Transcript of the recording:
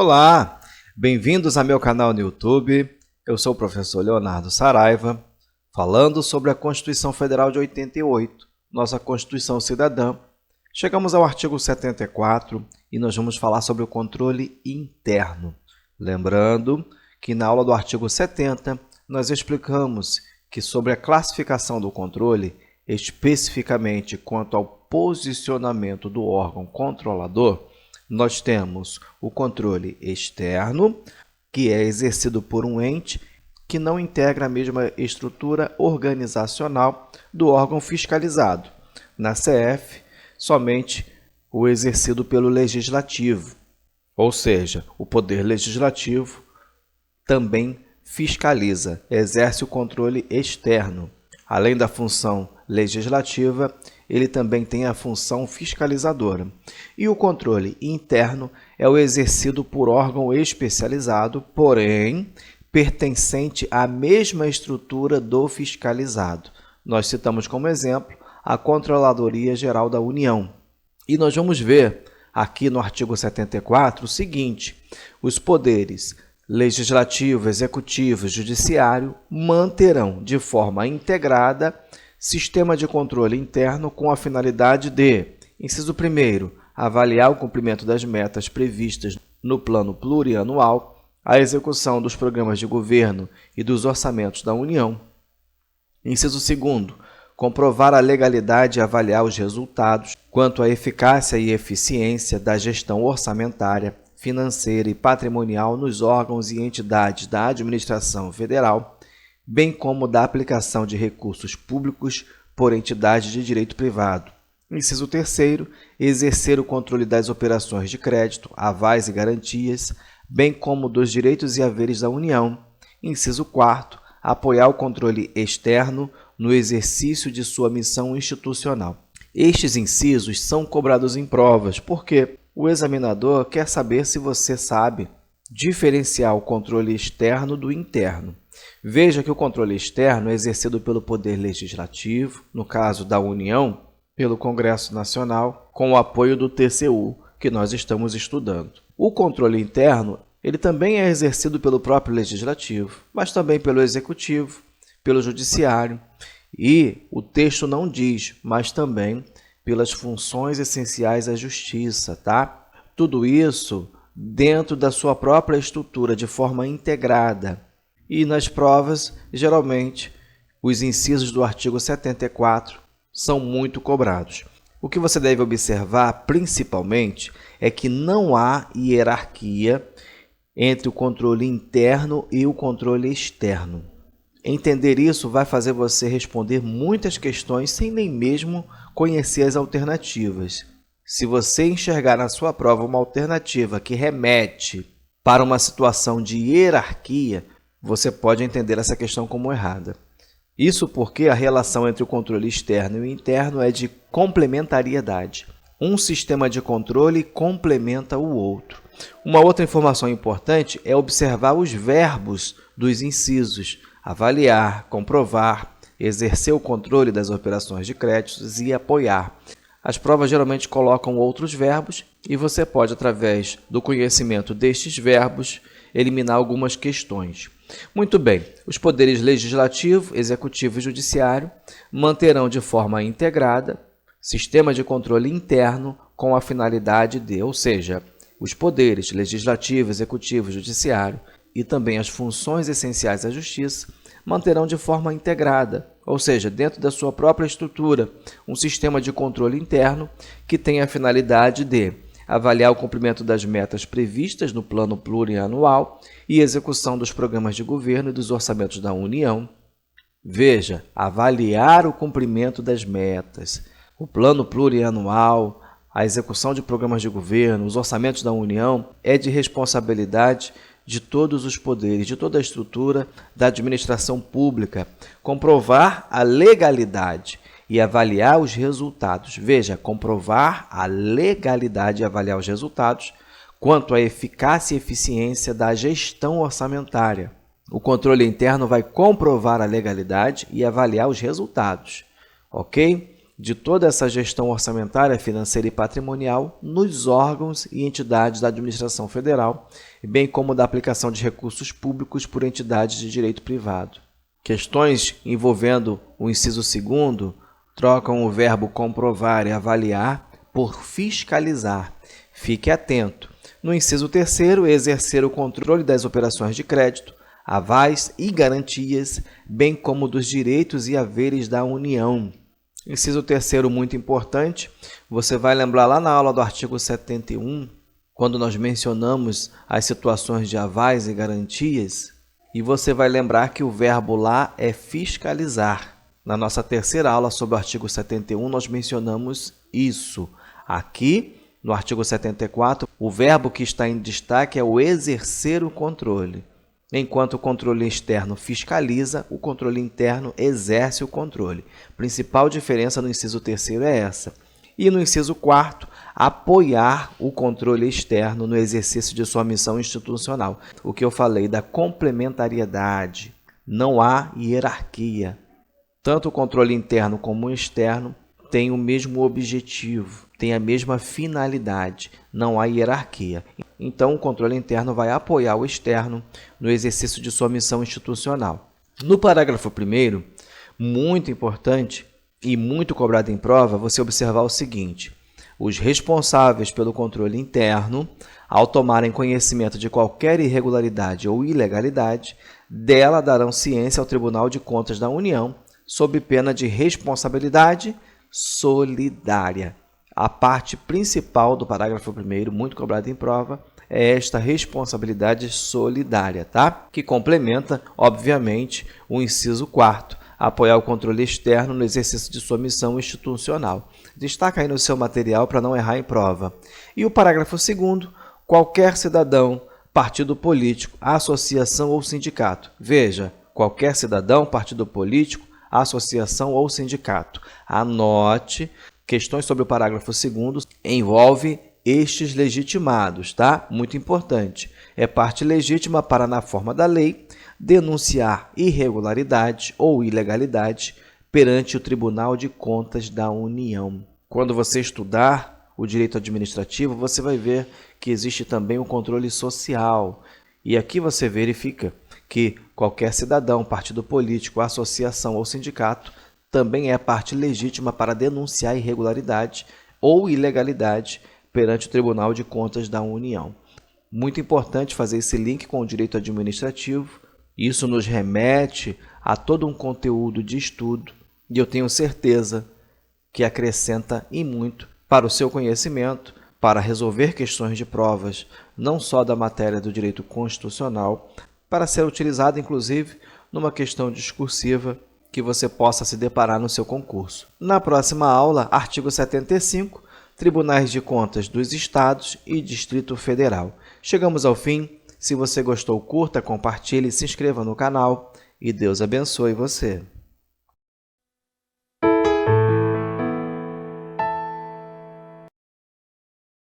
Olá, bem-vindos ao meu canal no YouTube. Eu sou o professor Leonardo Saraiva, falando sobre a Constituição Federal de 88, nossa Constituição Cidadã. Chegamos ao artigo 74 e nós vamos falar sobre o controle interno. Lembrando que na aula do artigo 70 nós explicamos que sobre a classificação do controle, especificamente quanto ao posicionamento do órgão controlador, nós temos o controle externo, que é exercido por um ente que não integra a mesma estrutura organizacional do órgão fiscalizado. Na CF, somente o exercido pelo legislativo, ou seja, o poder legislativo também fiscaliza, exerce o controle externo. Além da função legislativa, ele também tem a função fiscalizadora. E o controle interno é o exercido por órgão especializado, porém pertencente à mesma estrutura do fiscalizado. Nós citamos como exemplo a Controladoria Geral da União. E nós vamos ver aqui no artigo 74 o seguinte: os poderes legislativo, executivo e judiciário manterão de forma integrada sistema de controle interno com a finalidade de, inciso 1º, avaliar o cumprimento das metas previstas no plano plurianual, a execução dos programas de governo e dos orçamentos da União. Inciso 2º, comprovar a legalidade e avaliar os resultados quanto à eficácia e eficiência da gestão orçamentária, financeira e patrimonial nos órgãos e entidades da administração federal, bem como da aplicação de recursos públicos por entidades de direito privado. Inciso 3º, exercer o controle das operações de crédito, avais e garantias, bem como dos direitos e haveres da União. Inciso 4º, apoiar o controle externo no exercício de sua missão institucional. Estes incisos são cobrados em provas, porque o examinador quer saber se você sabe diferenciar o controle externo do interno. Veja que o controle externo é exercido pelo Poder Legislativo, no caso da União, pelo Congresso Nacional, com o apoio do TCU, que nós estamos estudando. O controle interno, ele também é exercido pelo próprio Legislativo, mas também pelo Executivo, pelo Judiciário, e o texto não diz, mas também pelas funções essenciais à Justiça, tá? Tudo isso dentro da sua própria estrutura, de forma integrada. E nas provas, geralmente, os incisos do artigo 74 são muito cobrados. O que você deve observar, principalmente, é que não há hierarquia entre o controle interno e o controle externo. Entender isso vai fazer você responder muitas questões sem nem mesmo conhecer as alternativas. Se você enxergar na sua prova uma alternativa que remete para uma situação de hierarquia, você pode entender essa questão como errada. Isso porque a relação entre o controle externo e o interno é de complementariedade. Um sistema de controle complementa o outro. Uma outra informação importante é observar os verbos dos incisos: avaliar, comprovar, exercer o controle das operações de créditos e apoiar. As provas geralmente colocam outros verbos e você pode, através do conhecimento destes verbos, eliminar algumas questões. Muito bem, os poderes legislativo, executivo e judiciário manterão de forma integrada sistema de controle interno com a finalidade de, ou seja, os poderes legislativo, executivo e judiciário e também as funções essenciais à Justiça manterão de forma integrada, ou seja, dentro da sua própria estrutura, um sistema de controle interno que tem a finalidade de avaliar o cumprimento das metas previstas no plano plurianual e execução dos programas de governo e dos orçamentos da União. Veja, avaliar o cumprimento das metas, o plano plurianual, a execução de programas de governo, os orçamentos da União é de responsabilidade de todos os poderes, de toda a estrutura da administração pública. Comprovar a legalidade e avaliar os resultados. Veja, comprovar a legalidade e avaliar os resultados quanto à eficácia e eficiência da gestão orçamentária. O controle interno vai comprovar a legalidade e avaliar os resultados, ok? de toda essa gestão orçamentária, financeira e patrimonial nos órgãos e entidades da administração federal, bem como da aplicação de recursos públicos por entidades de direito privado. Questões envolvendo o inciso 2º trocam o verbo comprovar e avaliar por fiscalizar. Fique atento. No inciso 3º, exercer o controle das operações de crédito, avais e garantias, bem como dos direitos e haveres da União. Inciso 3º, muito importante, você vai lembrar lá na aula do artigo 71, quando nós mencionamos as situações de avais e garantias, e você vai lembrar que o verbo lá é fiscalizar. Na nossa terceira aula sobre o artigo 71, nós mencionamos isso. Aqui, no artigo 74, o verbo que está em destaque é o exercer o controle. Enquanto o controle externo fiscaliza, o controle interno exerce o controle. A principal diferença no inciso 3º é essa. E no inciso 4º, apoiar o controle externo no exercício de sua missão institucional. O que eu falei da complementariedade. Não há hierarquia. Tanto o controle interno como o externo têm o mesmo objetivo, têm a mesma finalidade. Não há hierarquia. Então, o controle interno vai apoiar o externo no exercício de sua missão institucional. No parágrafo 1º, muito importante e muito cobrado em prova, você observar o seguinte: os responsáveis pelo controle interno, ao tomarem conhecimento de qualquer irregularidade ou ilegalidade, dela darão ciência ao Tribunal de Contas da União, sob pena de responsabilidade solidária. A parte principal do parágrafo 1º, muito cobrado em prova, é esta responsabilidade solidária, tá? Que complementa, obviamente, o inciso 4º, apoiar o controle externo no exercício de sua missão institucional. Destaca aí no seu material para não errar em prova. E o parágrafo 2º, qualquer cidadão, partido político, associação ou sindicato. Veja, qualquer cidadão, partido político, associação ou sindicato. Anote. Questões sobre o parágrafo 2º envolve estes legitimados, tá? Muito importante. É parte legítima para, na forma da lei, denunciar irregularidade ou ilegalidade perante o Tribunal de Contas da União. Quando você estudar o direito administrativo, você vai ver que existe também o controle social. E aqui você verifica que qualquer cidadão, partido político, associação ou sindicato também é parte legítima para denunciar irregularidade ou ilegalidade perante o Tribunal de Contas da União. Muito importante fazer esse link com o direito administrativo. Isso nos remete a todo um conteúdo de estudo e eu tenho certeza que acrescenta e muito para o seu conhecimento, para resolver questões de provas, não só da matéria do direito constitucional, para ser utilizado, inclusive, numa questão discursiva que você possa se deparar no seu concurso. Na próxima aula, artigo 75, Tribunais de Contas dos Estados e Distrito Federal. Chegamos ao fim. Se você gostou, curta, compartilhe e se inscreva no canal. E Deus abençoe você.